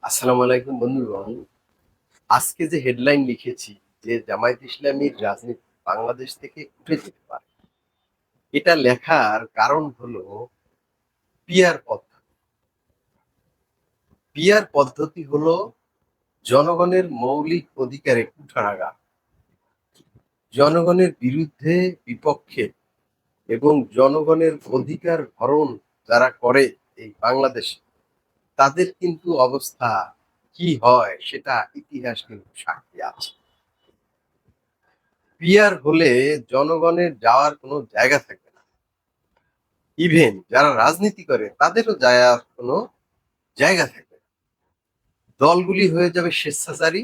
আসসালামু আলাইকুম বন্ধুগণ। আজকে যে হেডলাইন লিখেছি যে জামায়াত ইসলামীর রাজনীতি বাংলাদেশ থেকে উঠে যেতে পারে। এটা লেখার কারণ হলো পিয়ার পদ্ধতি। পিয়ার পদ্ধতি হলো জনগণের মৌলিক অধিকারে কুঠারাঘাত, জনগণের বিরুদ্ধে বিপক্ষে এবং জনগণের অধিকার হরণ যারা করে এই বাংলাদেশে তাদের কিন্তু অবস্থা কি হয় সেটা ইতিহাস কিন্তু সাক্ষী আছে। পিয়ার হলে জনগণের যাওয়ার কোনো জায়গা থাকবে না। ইভেন যারা রাজনীতি করে তাদেরও যাওয়ার কোনো জায়গা থাকবে না। দলগুলি হয়ে যাবে স্বেচ্ছাচারী,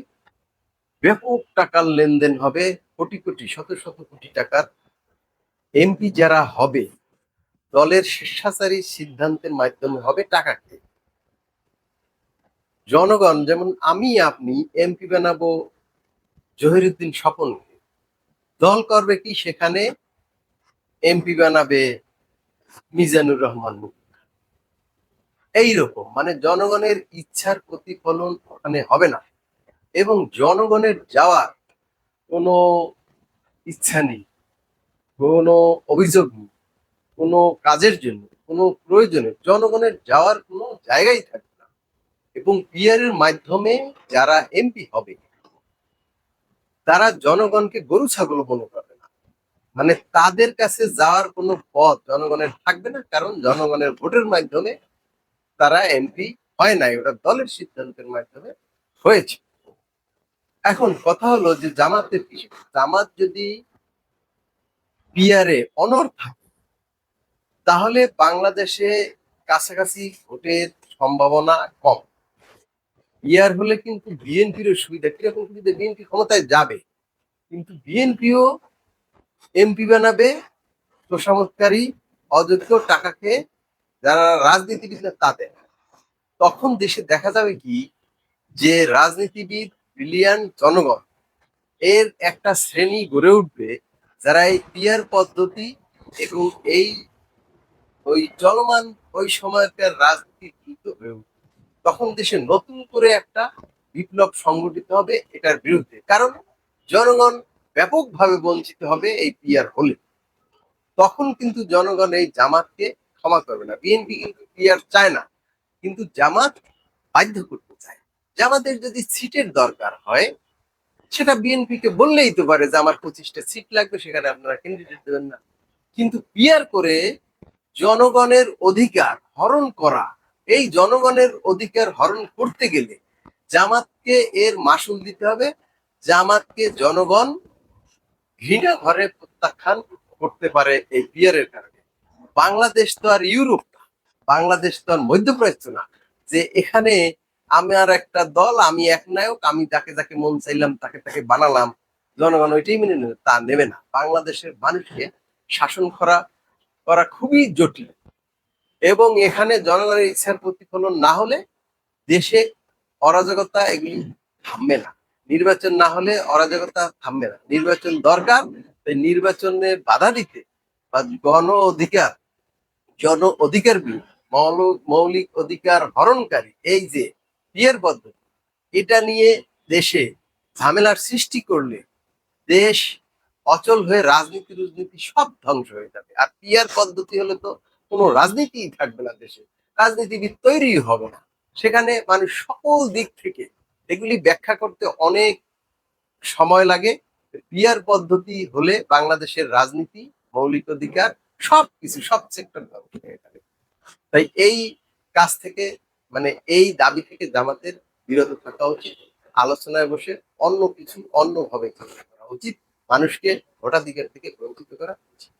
ব্যাপক টাকার লেনদেন হবে, কোটি কোটি শত শত কোটি টাকার। এমপি যারা হবে দলের স্বেচ্ছাচারী সিদ্ধান্তের মাধ্যমে হবে টাকা খেয়ে। জনগণ যেমন আমি আপনি এমপি বানাবো জহিরুদ্দিন স্বপনকে, দল করবে কি সেখানে এমপি বানাবে মিজানুর রহমান। এইরকম মানে জনগণের ইচ্ছার প্রতিফলন ওখানে হবে না এবং জনগণের যাওয়ার কোনো ইচ্ছা নেই, কোনো অভিযোগ নেই, কোনো কাজের জন্য, কোনো প্রয়োজনে জনগণের যাওয়ার কোনো জায়গাই থাকবে না। এবং পিয়ারের মাধ্যমে যারা এমপি হবে তারা জনগণকে গরু ছাগল মনে করবে না। মানে তাদের কাছে যাওয়ার কোনো পথ জনগণের থাকবে না, কারণ জনগণের ভোটের মাধ্যমে তারা এমপি হয় নাই, ওটা দলের সিদ্ধান্তের মাধ্যমে হয়েছে। এখন কথা হলো যে জামাতের কি, জামাত যদি পিয়ারে অনড় থাকে তাহলে বাংলাদেশে কাছাকাছি ভোটের সম্ভাবনা কম। পিয়ার হলে কিন্তু বিএনপির সুবিধা কিরকম, সুবিধা বিএনপি ক্ষমতায় যাবে কিন্তু বিএনপিও এমপি বানাবে তোষামতকারী অযোগ্য টাকা খেয়ে যারা রাজনীতিবিদ না তাদের। তখন দেশে দেখা যাবে কি যে রাজনীতিবিদ ব্রিলিয়ান জনগণ এর একটা শ্রেণী গড়ে উঠবে যারা এই পিয়ার পদ্ধতি এবং এই ওই চলমান ওই সময়কার রাজনীতির যুদ্ধ হয়ে উঠবে। তখন দেশে নতুন করে একটা বিপ্লব সংগঠিত হবে এটার বিরুদ্ধে, কারণ জনগণ ব্যাপকভাবে বঞ্চিত হবে এই পিয়ার হলে। তখন কিন্তু জনগণ এই জামাতকে ক্ষমা করবে না। বিএনপি কিন্তু পিয়ার চায় না, কিন্তু জামাত বাধ্য করতে চায়। জামাতের যদি সিটের দরকার হয় সেটা বিএনপি কে বললেই তো পারে যে আমার 25টা সিট লাগবে, সেখানে আপনারা ক্যান্ডিডেট দেবেন না। কিন্তু পিয়ার করে জনগণের অধিকার হরণ করা, এই জনগণের অধিকার হরণ করতে গেলে জামাতকে এর মাসুল দিতে হবে। জামাতকে জনগণ ঘৃণা ঘরে প্রত্যাখ্যান করতে পারে এই পিয়ারের কারণে। বাংলাদেশ তো আর ইউরোপ না, বাংলাদেশ তো আর মধ্যপ্রাচ্য না যে এখানে আমার একটা দল, আমি এক নায়ক, আমি যাকে যাকে মন চাইলাম তাকে তাকে বানালাম, জনগণ ওইটাই মেনে নেবে, তা নেবে না। বাংলাদেশের মানুষকে শাসন করা করা খুবই জটিল এবং এখানে জনগণের ইচ্ছার প্রতিফলন না হলে দেশে অরাজকতা এগুলি থামবে না। নির্বাচন না হলে অরাজকতা থামবে না। নির্বাচন দরকার, নির্বাচনে বাধা দিতে বা জন অধিকার মৌলিক অধিকার হরণকারী এই যে পিয়ার পদ্ধতি, এটা নিয়ে দেশে ঝামেলার সৃষ্টি করলে দেশ অচল হয়ে রাজনীতি সব ধ্বংস হয়ে যাবে। আর পিয়ার পদ্ধতি হলে তো কোনো রাজনীতিই থাকবে না দেশে, রাজনীতিবিদ তৈরি হবে না। সেখানে মানুষ সকল দিক থেকে এগুলি ব্যাখ্যা করতে অনেক সময় লাগে। পিয়ার পদ্ধতি হলে বাংলাদেশের রাজনীতি, মৌলিক অধিকার সবকিছু সব সেক্টর ধ্বংস হয়ে যাবে। তাই এই কাজ থেকে মানে এই দাবি থেকে জামাতের বিরত থাকা উচিত। আলোচনায় বসে অন্য কিছু অন্যভাবে করা উচিত। মানুষকে ভোটাধিকার থেকে বঞ্চিত করা উচিত।